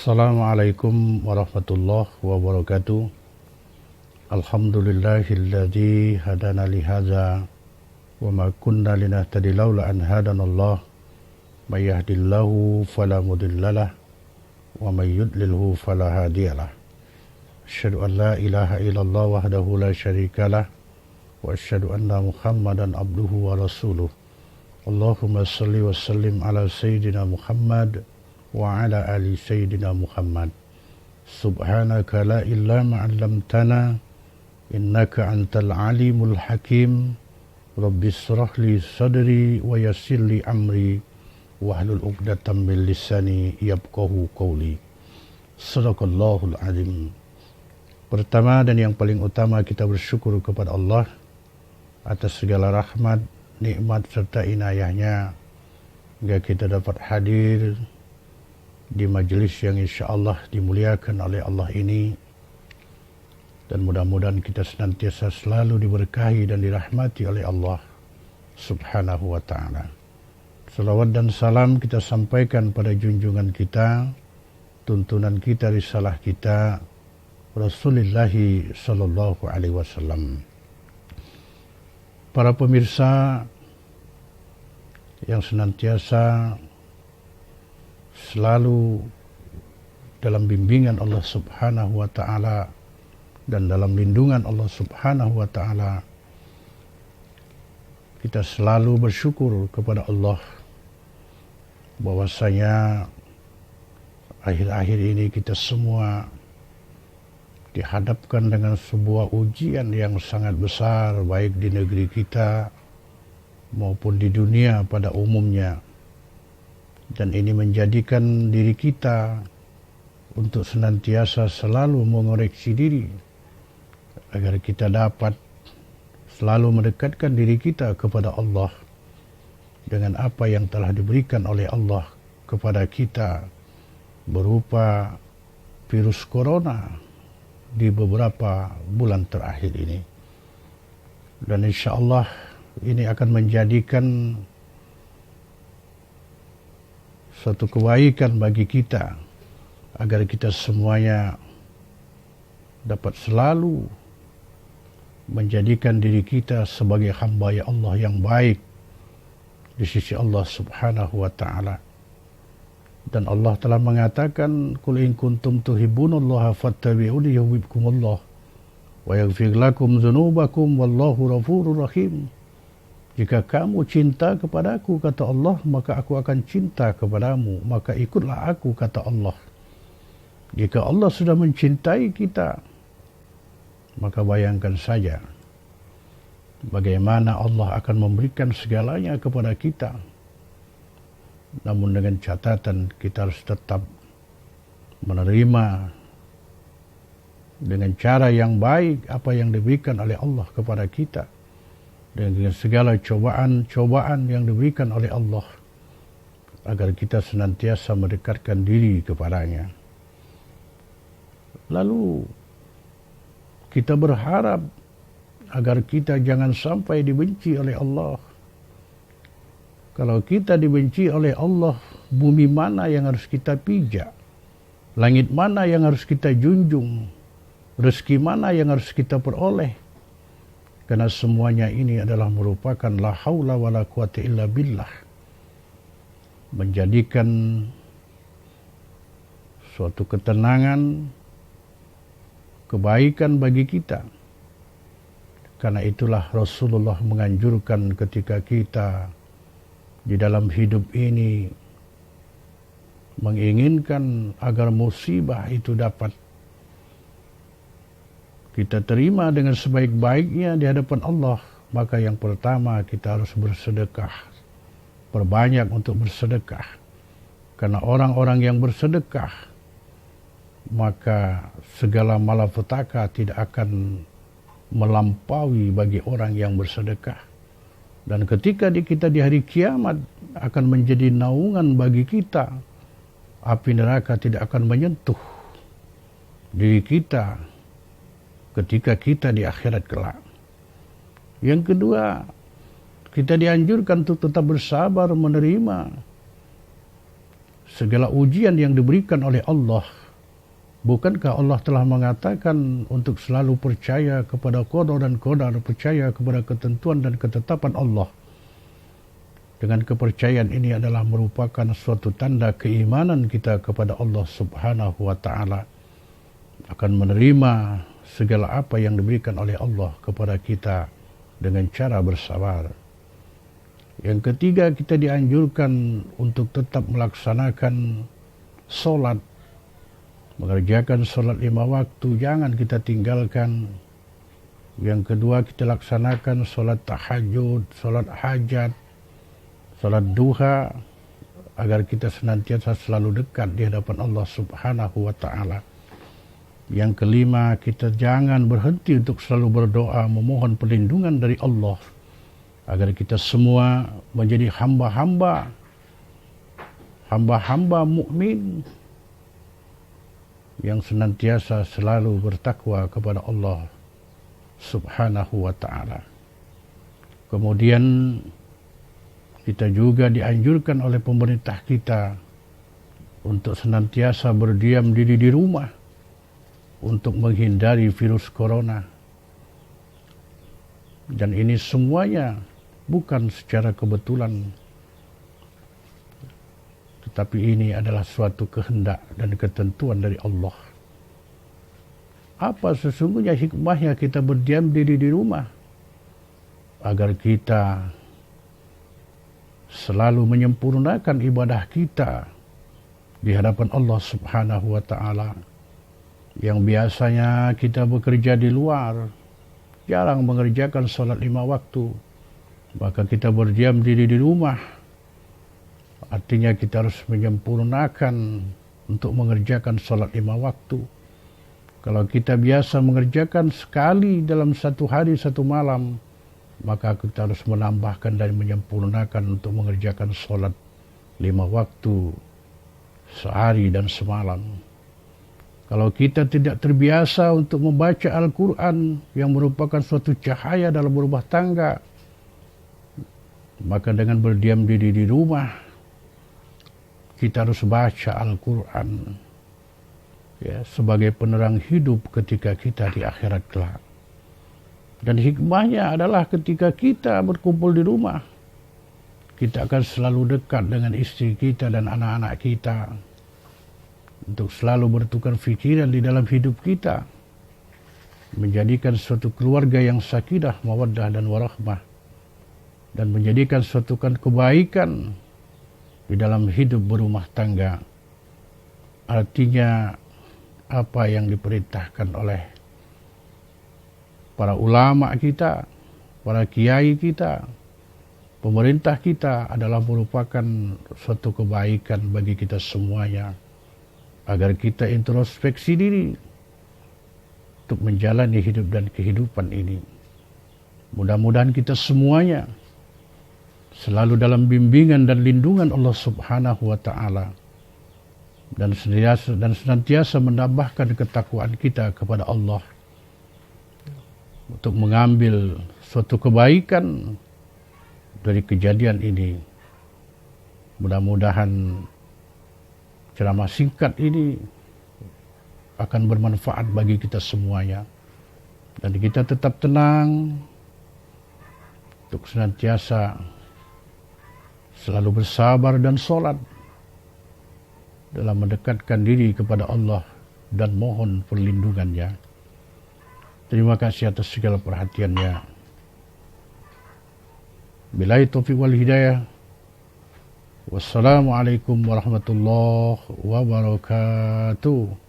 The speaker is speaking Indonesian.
Assalamualaikum warahmatullahi wabarakatuh. Alhamdulillahilladzi hadana lihadza wa ma kunna linahtadi laula an hadanallah. May yahdihillahu fala mudhillalah wa may yudlilhu fala hadiyalah. Asyhadu an la ilaha illallah wahdahu la syarikalah wa asyhadu anna Muhammadan abduhu wa rasuluh. Allahumma shalli wa sallim ala sayyidina Muhammad wa ala ali sayyidina Muhammad. Subhanaka la ilma 'allamtana innaka antal alimul hakim. Rabbi shrah li sadri wa yassir li amri wahlul 'uqdatam min lisani yafqahu qawli. Shadaqallahul azim. Pertama dan yang paling utama, kita bersyukur kepada Allah atas segala rahmat, nikmat serta inayahnya hingga kita dapat hadir di majelis yang insya Allah dimuliakan oleh Allah ini, dan mudah-mudahan kita senantiasa selalu diberkahi dan dirahmati oleh Allah subhanahu wa ta'ala. Salawat dan salam kita sampaikan pada junjungan kita, tuntunan kita, risalah kita, Rasulullah sallallahu alaihi wasallam. Para pemirsa yang senantiasa selalu dalam bimbingan Allah subhanahu wa ta'ala dan dalam lindungan Allah subhanahu wa ta'ala, kita selalu bersyukur kepada Allah bahwasanya akhir-akhir ini kita semua dihadapkan dengan sebuah ujian yang sangat besar, baik di negeri kita maupun di dunia pada umumnya. Dan ini menjadikan diri kita untuk senantiasa selalu mengoreksi diri agar kita dapat selalu mendekatkan diri kita kepada Allah dengan apa yang telah diberikan oleh Allah kepada kita berupa virus corona di beberapa bulan terakhir ini. Dan insya Allah ini akan menjadikan suatu kebaikan bagi kita agar kita semuanya dapat selalu menjadikan diri kita sebagai hamba ya Allah yang baik di sisi Allah subhanahu wa ta'ala. Dan Allah telah mengatakan, qul in kuntum tuhibbunallaha fattabi'uni yuhibbukumullah wa yaghfir lakum dzunubakum wallahu ghafurur rahim. Jika kamu cinta kepadaku, kata Allah, maka aku akan cinta kepadamu, maka ikutlah aku, kata Allah. Jika Allah sudah mencintai kita, maka bayangkan saja bagaimana Allah akan memberikan segalanya kepada kita. Namun dengan catatan kita harus tetap menerima dengan cara yang baik apa yang diberikan oleh Allah kepada kita, dan dengan segala cobaan-cobaan yang diberikan oleh Allah, agar kita senantiasa mendekatkan diri kepadanya. Lalu kita berharap agar kita jangan sampai dibenci oleh Allah. Kalau kita dibenci oleh Allah, bumi mana yang harus kita pijak? Langit mana yang harus kita junjung? Rezeki mana yang harus kita peroleh? Karena semuanya ini adalah merupakan la haula wa la quwata illa billah. Menjadikan suatu ketenangan, kebaikan bagi kita. Karena itulah Rasulullah menganjurkan ketika kita di dalam hidup ini menginginkan agar musibah itu dapat kita terima dengan sebaik-baiknya di hadapan Allah, maka yang pertama kita harus bersedekah. Perbanyak untuk bersedekah. Karena orang-orang yang bersedekah, maka segala malapetaka tidak akan melampaui bagi orang yang bersedekah. Dan ketika kita di hari kiamat akan menjadi naungan bagi kita, api neraka tidak akan menyentuh diri kita ketika kita di akhirat kelak. Yang kedua, kita dianjurkan untuk tetap bersabar menerima segala ujian yang diberikan oleh Allah. Bukankah Allah telah mengatakan untuk selalu percaya kepada qada dan qadar, percaya kepada ketentuan dan ketetapan Allah. Dengan kepercayaan ini adalah merupakan suatu tanda keimanan kita kepada Allah Subhanahu wa Ta'ala, akan menerima segala apa yang diberikan oleh Allah kepada kita dengan cara bersabar. Yang ketiga, kita dianjurkan untuk tetap melaksanakan solat, mengerjakan solat 5 waktu, jangan kita tinggalkan. Yang kedua, kita laksanakan solat tahajud, solat hajat, solat duha, agar kita senantiasa selalu dekat di hadapan Allah Subhanahu wa Ta'ala. Yang kelima, kita jangan berhenti untuk selalu berdoa memohon perlindungan dari Allah, agar kita semua menjadi hamba-hamba mukmin yang senantiasa selalu bertakwa kepada Allah Subhanahu wa Ta'ala. Kemudian kita juga dianjurkan oleh pemerintah kita untuk senantiasa berdiam diri di rumah untuk menghindari virus corona. Dan ini semuanya bukan secara kebetulan, tetapi ini adalah suatu kehendak dan ketentuan dari Allah. Apa sesungguhnya hikmahnya kita berdiam diri di rumah? Agar kita selalu menyempurnakan ibadah kita di hadapan Allah Subhanahu wa Ta'ala. Yang biasanya kita bekerja di luar, jarang mengerjakan sholat 5 waktu, maka kita berdiam diri di rumah. Artinya kita harus menyempurnakan untuk mengerjakan sholat 5 waktu. Kalau kita biasa mengerjakan sekali dalam satu hari, satu malam, maka kita harus menambahkan dan menyempurnakan untuk mengerjakan sholat 5 waktu sehari dan semalam. Kalau kita tidak terbiasa untuk membaca Al-Quran yang merupakan suatu cahaya dalam rumah tangga, maka dengan berdiam diri di rumah, kita harus baca Al-Quran ya, sebagai penerang hidup ketika kita di akhirat kelak. Dan hikmahnya adalah ketika kita berkumpul di rumah, kita akan selalu dekat dengan istri kita dan anak-anak kita, untuk selalu bertukar fikiran di dalam hidup kita, menjadikan suatu keluarga yang sakinah, mawaddah dan warahmah, dan menjadikan suatu kebaikan di dalam hidup berumah tangga. Artinya apa yang diperintahkan oleh para ulama kita, para kiai kita, pemerintah kita adalah merupakan suatu kebaikan bagi kita semuanya, agar kita introspeksi diri untuk menjalani hidup dan kehidupan ini. Mudah-mudahan kita semuanya selalu dalam bimbingan dan lindungan Allah Subhanahu wa Ta'ala, dan senantiasa menambahkan ketakwaan kita kepada Allah untuk mengambil suatu kebaikan dari kejadian ini. Mudah-mudahan ceramah singkat ini akan bermanfaat bagi kita semuanya, dan kita tetap tenang untuk senantiasa selalu bersabar dan sholat dalam mendekatkan diri kepada Allah dan mohon perlindungannya. Terima kasih atas segala perhatiannya. Billahi taufiq wal hidayah. Wassalamualaikum warahmatullahi wabarakatuh.